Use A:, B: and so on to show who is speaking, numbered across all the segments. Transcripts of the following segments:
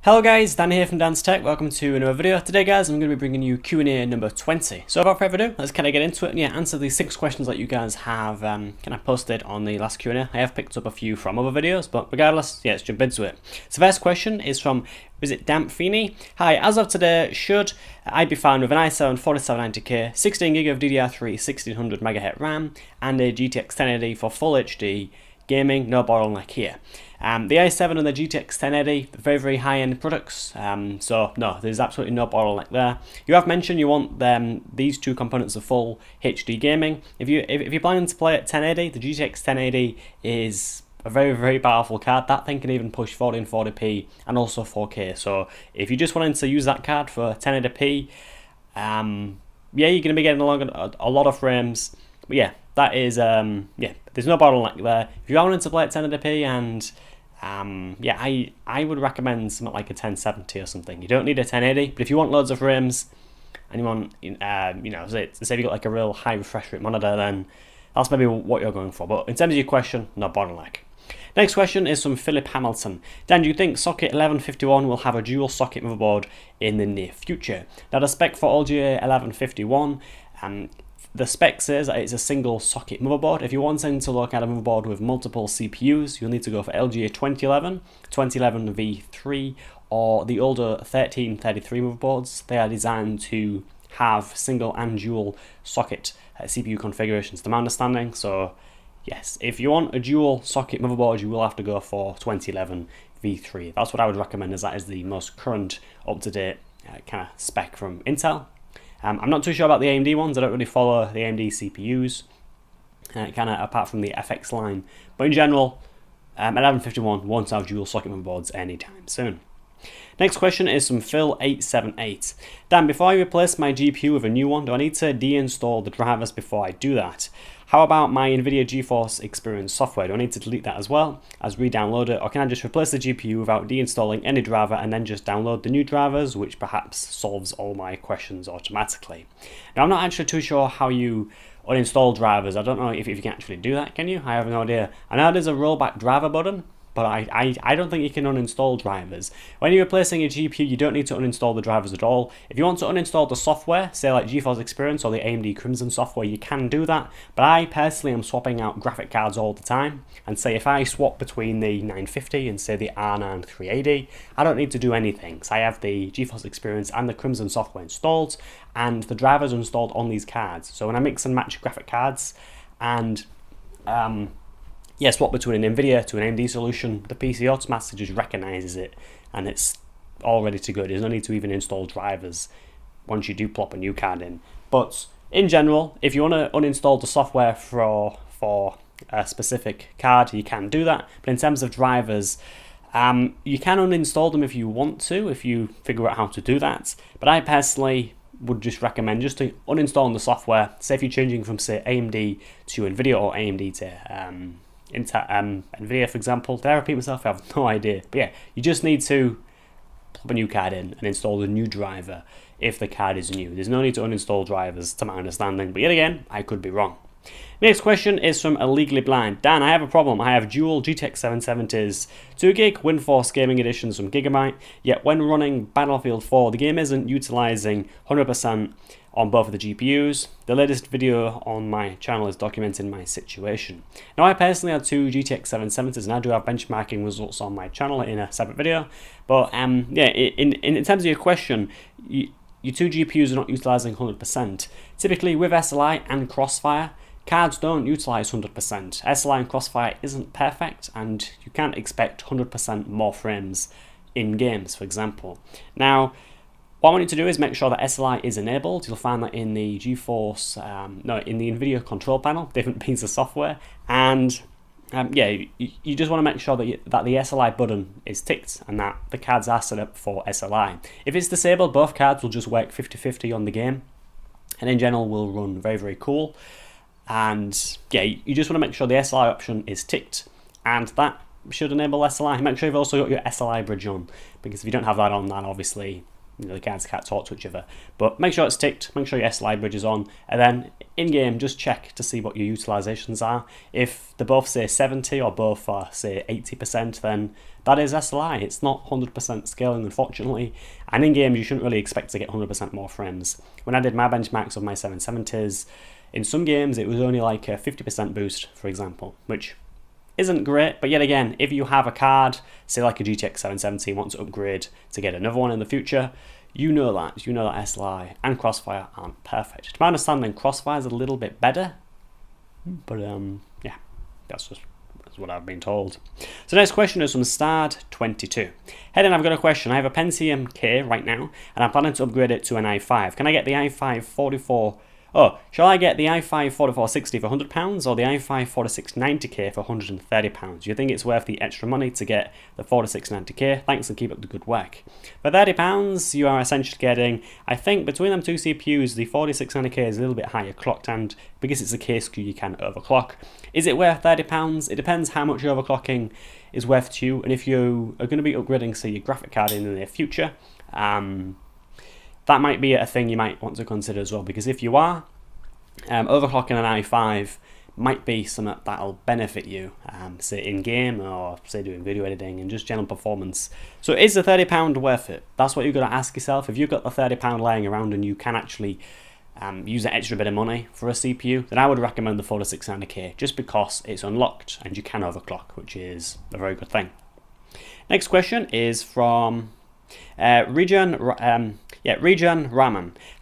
A: Hello guys, Dan here from Dan's Tech. Welcome to another video. Today guys, I'm going to be bringing you Q&A number 20. So without further ado, let's kind of get into it and answer these 6 questions that you guys have kind of posted on the last Q&A. I have picked up a few from other videos, but regardless, let's jump into it. So the first question is from, is it Damp Feeney? Hi, as of today, should I be fine with an i7-4790K, 16GB of DDR3, 1600 MHz RAM, and a GTX 1080 for full HD gaming, no bottleneck here. The i7 and the GTX 1080, very, very high-end products, so no, there's absolutely no bottleneck there. You have mentioned you want these two components of full HD gaming. If you're planning to play at 1080, the GTX 1080 is a very, very powerful card. That thing can even push 1440p and also 4K. So if you just wanted to use that card for 1080p, yeah, you're going to be getting a lot of frames. But yeah, that is yeah, there's no bottleneck there. If you wanted to play at 1080p and yeah, I would recommend something like a 1070 or something. You don't need a 1080, but if you want loads of frames and you want, you know, say you got like a real high refresh rate monitor, then that's maybe what you're going for. But in terms of your question, no bottleneck. Next question is from Philip Hamilton. Dan, do you think socket 1151 will have a dual socket motherboard in the near future? Now the spec for LGA 1151, the spec says that it's a single socket motherboard. If you're wanting to look at a motherboard with multiple CPUs, you'll need to go for LGA 2011, 2011 V3, or the older 1333 motherboards. They are designed to have single and dual socket CPU configurations, to my understanding. So yes, if you want a dual socket motherboard, you will have to go for 2011 V3. That's what I would recommend, as that is the most current, up-to-date kind of spec from Intel. I'm not too sure about the AMD ones. I don't really follow the AMD CPUs, kind of apart from the FX line. But in general, 1151 won't have dual socket motherboards anytime soon. Next question is from Phil878. Dan, before I replace my GPU with a new one, do I need to deinstall the drivers before I do that? How about my NVIDIA GeForce Experience software? Do I need to delete that as well as re-download it, or can I just replace the GPU without deinstalling any driver and then just download the new drivers, which perhaps solves all my questions automatically? Now, I'm not actually too sure how you uninstall drivers. I don't know if you can actually do that, can you? I have no idea. I know there's a rollback driver button, but I don't think you can uninstall drivers. When you're replacing a GPU, you don't need to uninstall the drivers at all. If you want to uninstall the software, say like GeForce Experience or the AMD Crimson software, you can do that. But I personally am swapping out graphic cards all the time. And say if I swap between the 950 and say the R9 380, I don't need to do anything. So I have the GeForce Experience and the Crimson software installed, and the drivers are installed on these cards. So when I mix and match graphic cards and yeah, swap between an NVIDIA to an AMD solution, the PC automatically just recognizes it and it's all ready to go. There's no need to even install drivers once you do plop a new card in. But in general, if you want to uninstall the software for a specific card, you can do that. But in terms of drivers, you can uninstall them if you want to, if you figure out how to do that. But I personally would just recommend just to uninstalling the software. Say if you're changing from say AMD to NVIDIA or AMD to NVIDIA, for example. Did I repeat myself? I have no idea. But yeah, you just need to plop a new card in and install the new driver if the card is new. There's no need to uninstall drivers, to my understanding. But yet again, I could be wrong. Next question is from Illegally Blind. Dan, I have a problem. I have dual GTX 770s, 2GB WindForce gaming editions from Gigabyte, yet when running Battlefield 4, the game isn't utilizing 100% on both of the GPUs. The latest video on my channel is documenting my situation. Now, I personally have 2 GTX 770s, and I do have benchmarking results on my channel in a separate video. But yeah, in terms of your question, your 2 GPUs are not utilizing 100%. Typically, with SLI and Crossfire, cards don't utilize 100%. SLI and Crossfire isn't perfect, and you can't expect 100% more frames in games, for example. Now, what I want you to do is make sure that SLI is enabled. You'll find that in the GeForce, in the NVIDIA control panel, different pieces of software. And yeah, you just want to make sure that the SLI button is ticked and that the cards are set up for SLI. If it's disabled, both cards will just work 50-50 on the game, and in general will run very, very cool. And yeah, you just want to make sure the SLI option is ticked, and that should enable SLI. Make sure you've also got your SLI bridge on, because if you don't have that on, that obviously the cards can't talk to each other. But make sure it's ticked, make sure your SLI bridge is on, and then in-game just check to see what your utilizations are. If they both say 70 or both are say 80%, then that is SLI. It's not 100% scaling, unfortunately, and in-game you shouldn't really expect to get 100% more frames. When I did my benchmarks of my 770s, in some games it was only like a 50% boost, for example, which isn't great, but yet again, if you have a card, say like a GTX 770, want to upgrade to get another one in the future, you know that SLI and Crossfire aren't perfect. To my understanding, Crossfire is a little bit better, but yeah, that's what I've been told. So next question is from Stard22. Hey then, I've got a question. I have a Pentium K right now, and I'm planning to upgrade it to an i5. Can I get the i5-44? Oh, shall I get the i5-4460 for £100 or the i5-4690K for £130? Do you think it's worth the extra money to get the 4690K? Thanks and keep up the good work. For £30, you are essentially getting, I think between them two CPUs, the 4690K is a little bit higher clocked, and because it's a K SKU, you can overclock. Is it worth £30? It depends how much overclocking is worth to you, and if you are going to be upgrading, say, your graphic card in the near future, that might be a thing you might want to consider as well, because if you are, overclocking an i5 might be something that'll benefit you, say in-game or say doing video editing and just general performance. So is the £30 worth it? That's what you've got to ask yourself. If you've got the £30 laying around and you can actually use an extra bit of money for a CPU, then I would recommend the 4690K, just because it's unlocked and you can overclock, which is a very good thing. Next question is from Region Raman.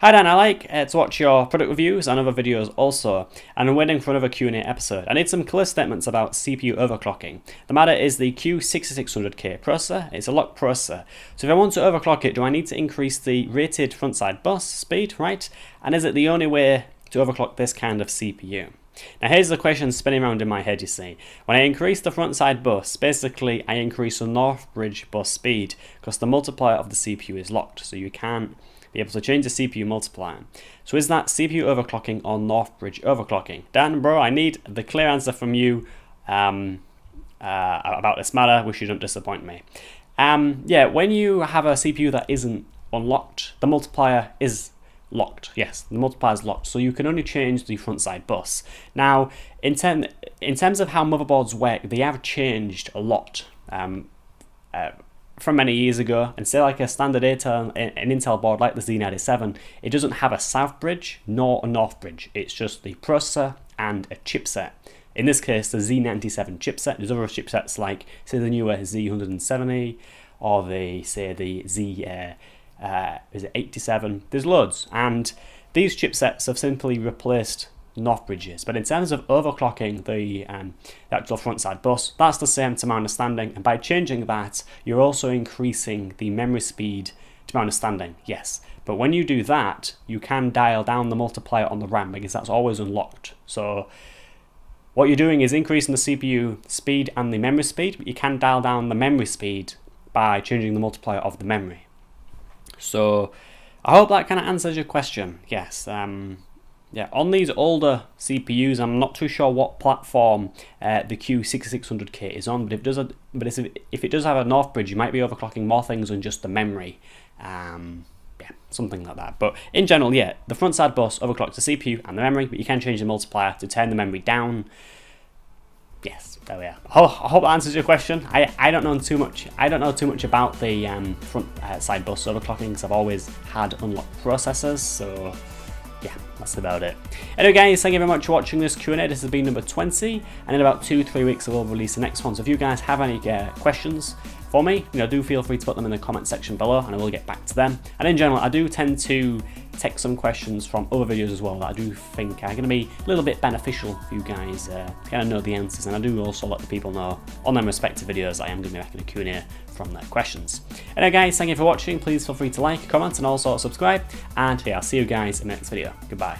A: Hi Dan, I like to watch your product reviews and other videos also, and I'm waiting for another Q&A episode. I need some clear statements about CPU overclocking. The matter is the Q6600K processor. It's a locked processor, so if I want to overclock it, do I need to increase the rated front-side bus speed, right? And is it the only way to overclock this kind of CPU? Now here's the question spinning around in my head, you see. When I increase the front side bus, basically I increase the North Bridge bus speed, because the multiplier of the CPU is locked, so you can't be able to change the CPU multiplier. So is that CPU overclocking or North Bridge overclocking? Dan, bro, I need the clear answer from you about this matter. Wish you don't disappoint me. Yeah, when you have a CPU that isn't unlocked, the multiplier is locked. Yes, the multiplier is locked, so you can only change the front side bus. Now, in terms of how motherboards work, they have changed a lot from many years ago. And say like a standard an Intel board like the Z97, it doesn't have a south bridge nor a north bridge. It's just the processor and a chipset. In this case, the Z97 chipset. There's other chipsets like say the newer Z170 or the Z is it 87? There's loads, and these chipsets have simply replaced North bridges. But in terms of overclocking the actual front side bus, that's the same to my understanding, and by changing that, you're also increasing the memory speed to my understanding, yes. But when you do that, you can dial down the multiplier on the RAM, because that's always unlocked. So what you're doing is increasing the CPU speed and the memory speed, but you can dial down the memory speed by changing the multiplier of the memory. So I hope that kind of answers your question. Yes, yeah. On these older CPUs, I'm not too sure what platform the Q6600K is on, but if it does have a North bridge, you might be overclocking more things than just the memory. Yeah, something like that. But in general, yeah, the front side bus overclocks the CPU and the memory, but you can change the multiplier to turn the memory down. Yes, there we are. I hope that answers your question. I don't know too much. I don't know too much about the front side bus overclocking, because I've always had unlocked processors. So yeah, that's about it. Anyway guys, thank you very much for watching this Q&A. This has been number 20, and in about 2-3 weeks I will release the next one. So if you guys have any questions for me, do feel free to put them in the comment section below, and I will get back to them. And in general, I do tend to take some questions from other videos as well that I do think are going to be a little bit beneficial for you guys to kind of know the answers, and I do also let the people know on their respective videos I am going to be making a Q&A from their questions. Anyway guys, thank you for watching. Please feel free to like, comment, and also subscribe, and yeah, I'll see you guys in the next video. Goodbye.